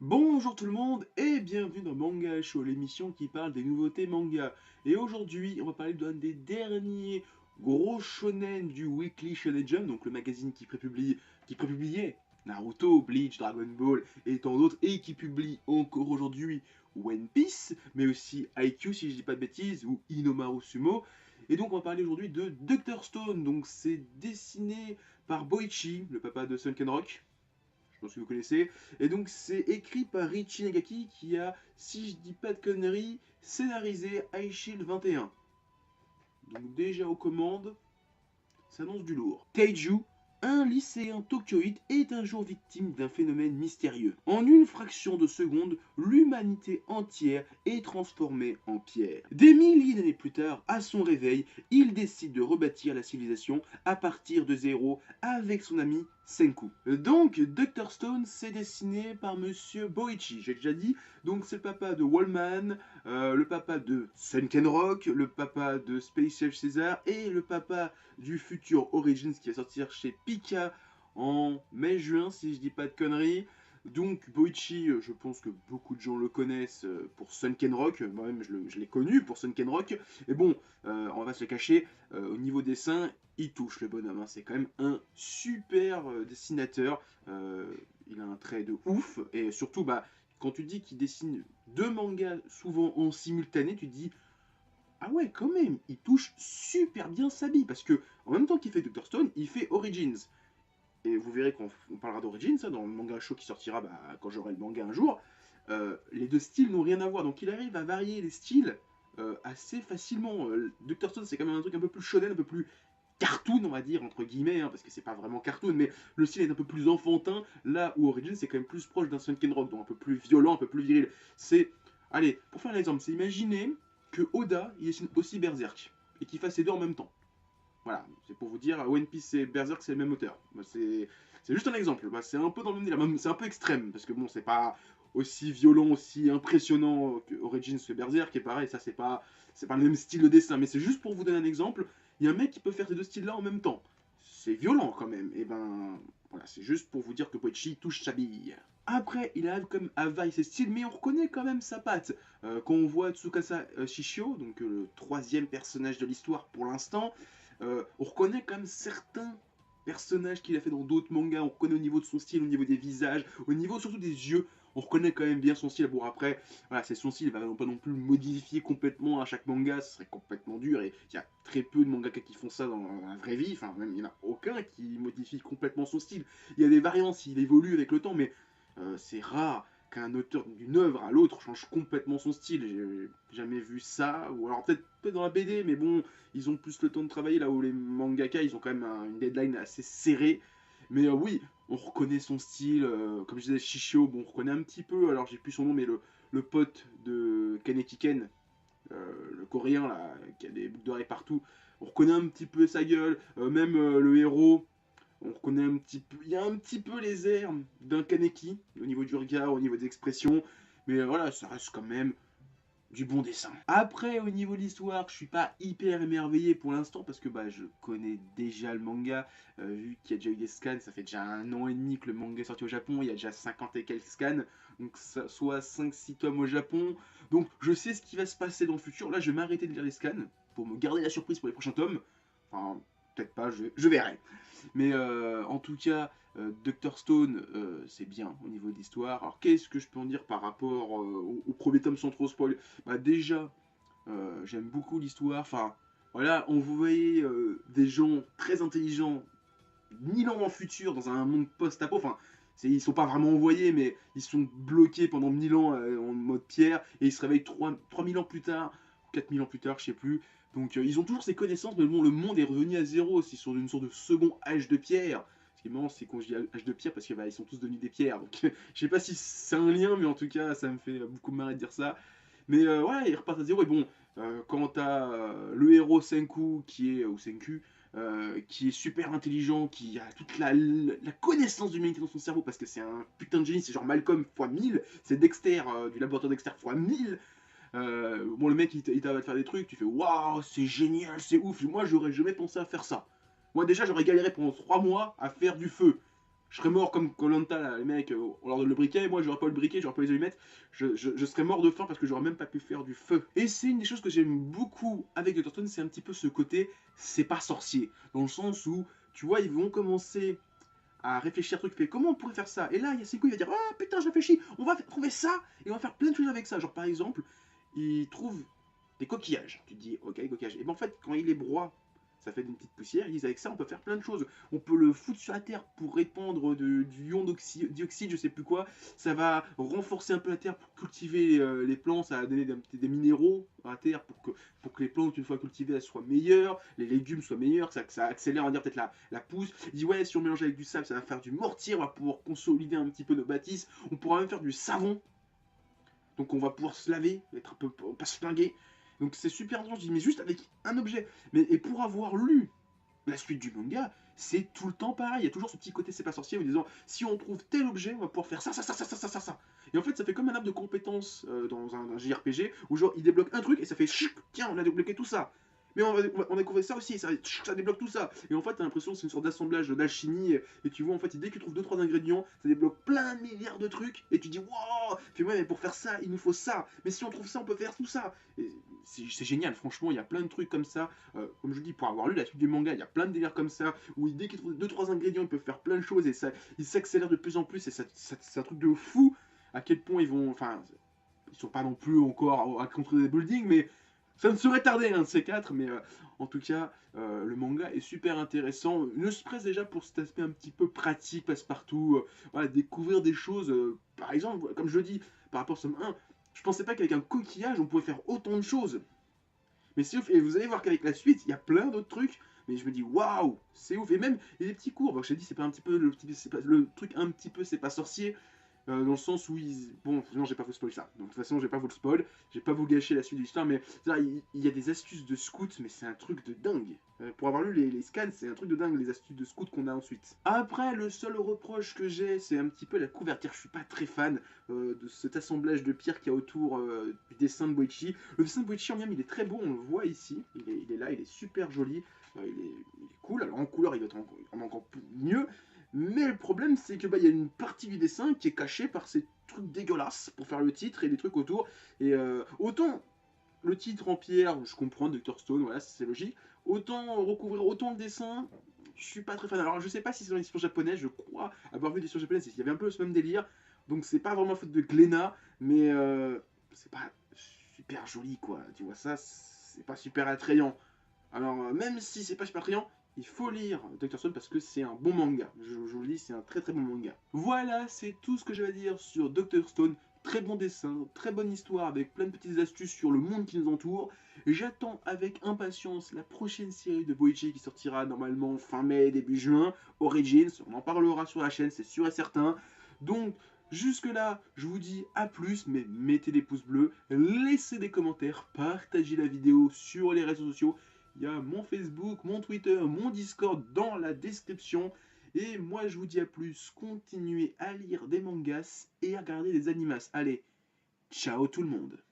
Bonjour tout le monde et bienvenue dans Manga Show, l'émission qui parle des nouveautés manga. Et aujourd'hui, on va parler d'un des derniers gros shonen du Weekly Shonen Jump, donc le magazine qui prépubliait Naruto, Bleach, Dragon Ball et tant d'autres, et qui publie encore aujourd'hui One Piece, mais aussi Haikyuu si je dis pas de bêtises, ou Inomaru Sumo. Et donc on va parler aujourd'hui de Dr. Stone, donc c'est dessiné par Boichi, le papa de Sunken Rock. Je pense que vous connaissez. Et donc c'est écrit par Richie Nagaki qui a, si je dis pas de conneries, scénarisé High Shield 21. Donc déjà aux commandes, ça annonce du lourd. Taiju, un lycéen tokyoïde, est un jour victime d'un phénomène mystérieux. En une fraction de seconde, l'humanité entière est transformée en pierre. Des milliers d'années plus tard, à son réveil, il décide de rebâtir la civilisation à partir de zéro avec son ami Senku. Donc, Dr. Stone, c'est dessiné par Monsieur Boichi, j'ai déjà dit. Donc, c'est le papa de Wallman, le papa de Sunken Rock, le papa de Space Chef César et le papa du futur Origins qui va sortir chez Pika en mai-juin, si je dis pas de conneries. Donc Boichi, je pense que beaucoup de gens le connaissent pour Sunken Rock, moi-même je l'ai connu pour Sunken Rock, et bon, on va se le cacher, au niveau dessin, il touche le bonhomme, hein. C'est quand même un super dessinateur, il a un trait de ouf, et surtout, bah, quand tu dis qu'il dessine deux mangas souvent en simultané, tu te dis ah ouais, quand même, il touche super bien sa bille, parce que en même temps qu'il fait Dr. Stone, il fait Origins. Et vous verrez qu'on parlera d'Origins, ça, dans le manga show qui sortira quand j'aurai le manga un jour. Les deux styles n'ont rien à voir, donc il arrive à varier les styles assez facilement. Dr. Stone, c'est quand même un truc un peu plus shonen, un peu plus cartoon, on va dire, entre guillemets, hein, parce que c'est pas vraiment cartoon, mais le style est un peu plus enfantin, là où Origins, c'est quand même plus proche d'un Sunken Rock, donc un peu plus violent, un peu plus viril. C'est. Allez, pour faire l'exemple, c'est imaginer que Oda, il dessine aussi Berserk, et qu'il fasse les deux en même temps. Voilà, c'est pour vous dire, One Piece et Berserk, c'est le même auteur. C'est juste un exemple. Bah, c'est un peu dans le même délire. C'est un peu extrême, parce que bon, c'est pas aussi violent, aussi impressionnant que Origins que Berserk, et pareil, ça, c'est pas le même style de dessin. Mais c'est juste pour vous donner un exemple. Il y a un mec qui peut faire ces deux styles-là en même temps. C'est violent quand même. Et ben, voilà, c'est juste pour vous dire que Poichi touche sa bille. Après, il arrive comme à varier ses styles, mais on reconnaît quand même sa patte. Quand on voit Tsukasa Shishio, donc le troisième personnage de l'histoire pour l'instant, on reconnaît quand même certains personnages qu'il a fait dans d'autres mangas. On reconnaît au niveau de son style, au niveau des visages, au niveau surtout des yeux. On reconnaît quand même bien son style. Bon, après, voilà, c'est son style, il va pas non plus le modifier complètement à chaque manga, ce serait complètement dur. Et il y a très peu de mangaka qui font ça dans la vraie vie. Enfin, même il n'y en a aucun qui modifie complètement son style. Il y a des variantes, il évolue avec le temps, mais c'est rare qu'un auteur d'une œuvre à l'autre change complètement son style. J'ai jamais vu ça, ou alors peut-être dans la BD, mais bon, ils ont plus le temps de travailler, là où les mangaka, ils ont quand même une deadline assez serrée. Mais oui, on reconnaît son style, comme je disais, Shishio, bon, on reconnaît un petit peu, alors j'ai plus son nom, mais le pote de Kaneki Ken, le coréen, là, qui a des boucles d'oreilles partout, on reconnaît un petit peu sa gueule, même le héros, on reconnaît un petit peu, il y a un petit peu les airs d'un Kaneki, au niveau du regard, au niveau des expressions, mais voilà, ça reste quand même du bon dessin. Après, au niveau de l'histoire, je suis pas hyper émerveillé pour l'instant parce que bah, je connais déjà le manga, vu qu'il y a déjà eu des scans, ça fait déjà 1 an et demi que le manga est sorti au Japon, il y a déjà 50 et quelques scans, donc ça, soit 5-6 tomes au Japon, donc je sais ce qui va se passer dans le futur. Là, je vais m'arrêter de lire les scans pour me garder la surprise pour les prochains tomes, enfin, peut-être pas, je verrai. Mais en tout cas, Dr. Stone, c'est bien au niveau d'histoire. Alors qu'est-ce que je peux en dire par rapport au premier tome sans trop spoil? Bah déjà, j'aime beaucoup l'histoire. Enfin, voilà, on voyait des gens très intelligents, 1000 ans dans le futur, dans un monde post-apo. Enfin, ils sont pas vraiment envoyés, mais ils sont bloqués pendant 1000 ans en mode pierre, et ils se réveillent 3000 ans plus tard, ou 4000 ans plus tard, je sais plus. Donc ils ont toujours ces connaissances, mais bon, le monde est revenu à zéro, ils sont d'une sorte de second âge de pierre. Ce qui est marrant, c'est quand je dis âge de pierre, parce qu'ils sont tous devenus des pierres. Donc je sais pas si c'est un lien, mais en tout cas, ça me fait beaucoup marrer de dire ça. Mais voilà, ils repartent à zéro, et bon, quand t'as le héros Senku, ou Senku, qui est super intelligent, qui a toute la connaissance de l'humanité dans son cerveau, parce que c'est un putain de génie, c'est genre Malcolm x 1000, c'est Dexter, du laboratoire Dexter x 1000. Bon, le mec, il t'arrête de faire des trucs, tu fais waouh, c'est génial, c'est ouf, moi j'aurais jamais pensé à faire ça. Moi déjà, j'aurais galéré pendant 3 mois à faire du feu. Je serais mort comme koh là, les mecs, on leur donne le briquet, moi j'aurais pas le briquet, j'aurais pas les allumettes, je serais mort de faim parce que j'aurais même pas pu faire du feu. Et c'est une des choses que j'aime beaucoup avec Dr. Stone, c'est un petit peu ce côté, c'est pas sorcier. Dans le sens où, tu vois, ils vont commencer à réfléchir à truc, fait comment on pourrait faire ça. Et là, il y a Senku, il va dire, ah putain, je réfléchis, on va trouver ça, et on va faire plein de choses avec ça. Genre par exemple, il trouve des coquillages. Tu te dis, ok, coquillages. Et ben en fait, quand il les broie, ça fait une petite poussière. Ils disent, avec ça, on peut faire plein de choses. On peut le foutre sur la terre pour répandre du ion dioxyde, je sais plus quoi. Ça va renforcer un peu la terre pour cultiver les plantes. Ça va donner des minéraux à la terre pour que les plantes, une fois cultivées, elles soient meilleures. Les légumes soient meilleurs. Que ça accélère, on va dire, peut-être la pousse. Il dit, ouais, si on mélange avec du sable, ça va faire du mortier. On va pouvoir consolider un petit peu nos bâtisses. On pourra même faire du savon. Donc on va pouvoir se laver, être un peu, pas se flinguer. Donc c'est super intéressant, je dis, mais juste avec un objet. Et pour avoir lu la suite du manga, c'est tout le temps pareil. Il y a toujours ce petit côté c'est pas sorcier en disant, si on trouve tel objet, on va pouvoir faire ça, ça, ça, ça, ça, ça, ça, ça. Et en fait, ça fait comme un arbre de compétences dans un JRPG, où genre, il débloque un truc et ça fait, chut, tiens, on a débloqué tout ça. Mais on a découvert ça aussi, ça débloque tout ça. Et en fait, t'as l'impression que c'est une sorte d'assemblage d'alchimie. Et tu vois, en fait, dès que tu trouves 2-3 ingrédients, ça débloque plein de milliards de trucs. Et tu dis, wow, puis ouais, mais pour faire ça, il nous faut ça. Mais si on trouve ça, on peut faire tout ça. C'est génial, franchement, il y a plein de trucs comme ça. Comme je dis, pour avoir lu la suite du manga, il y a plein de délires comme ça. Où dès qu'ils trouvent 2-3 ingrédients, ils peuvent faire plein de choses. Et ça, ils s'accélèrent de plus en plus. Et c'est un truc de fou à quel point ils vont. Enfin, ils sont pas non plus encore à construire des buildings, mais ça ne serait tardé, un de ces quatre, mais en tout cas, le manga est super intéressant. Ne serait-ce déjà pour cet aspect un petit peu pratique, passe-partout, voilà, découvrir des choses. Par exemple, comme je le dis, par rapport au somme 1, je pensais pas qu'avec un coquillage, on pouvait faire autant de choses. Mais c'est ouf, et vous allez voir qu'avec la suite, il y a plein d'autres trucs. Mais je me dis, waouh, c'est ouf. Et même, il y a des petits cours. Donc, je t'ai dit, c'est pas un petit peu le truc un petit peu, c'est pas sorcier. Dans le sens où ils. Bon, non, j'ai pas vous spoil ça. Donc, de toute façon, j'ai pas vous le spoil. J'ai pas vous gâcher la suite de l'histoire. Mais il y a des astuces de scout, mais c'est un truc de dingue. Pour avoir lu les scans, c'est un truc de dingue, les astuces de scout qu'on a ensuite. Après, le seul reproche que j'ai, c'est un petit peu la couverture. Je suis pas très fan de cet assemblage de pierres qu'il y a autour du dessin de Boichi. Le dessin de Boichi en lui-même, il est très beau, on le voit ici. Il est là, il est super joli. Il est cool. Alors en couleur, il va être encore mieux. Mais le problème, c'est que y a une partie du dessin qui est cachée par ces trucs dégueulasses pour faire le titre et des trucs autour. Et autant le titre en pierre, je comprends, Dr. Stone, voilà, c'est logique. Autant recouvrir autant le dessin, je suis pas très fan. Alors je sais pas si c'est dans l'édition japonaise, je crois avoir vu l'édition japonaise, il y avait un peu ce même délire. Donc c'est pas vraiment faute de Glénat, mais c'est pas super joli quoi. Tu vois ça, c'est pas super attrayant. Alors, même si c'est pas super attrayant, il faut lire Dr. Stone parce que c'est un bon manga. Je vous le dis, c'est un très très bon manga. Voilà, c'est tout ce que j'ai à dire sur Dr. Stone. Très bon dessin, très bonne histoire avec plein de petites astuces sur le monde qui nous entoure. J'attends avec impatience la prochaine série de Boichi qui sortira normalement fin mai, début juin. Origins, on en parlera sur la chaîne, c'est sûr et certain. Donc, jusque-là, je vous dis à plus, mais mettez des pouces bleus, laissez des commentaires, partagez la vidéo sur les réseaux sociaux. Il y a mon Facebook, mon Twitter, mon Discord dans la description. Et moi, je vous dis à plus. Continuez à lire des mangas et à regarder des animas. Allez, ciao tout le monde.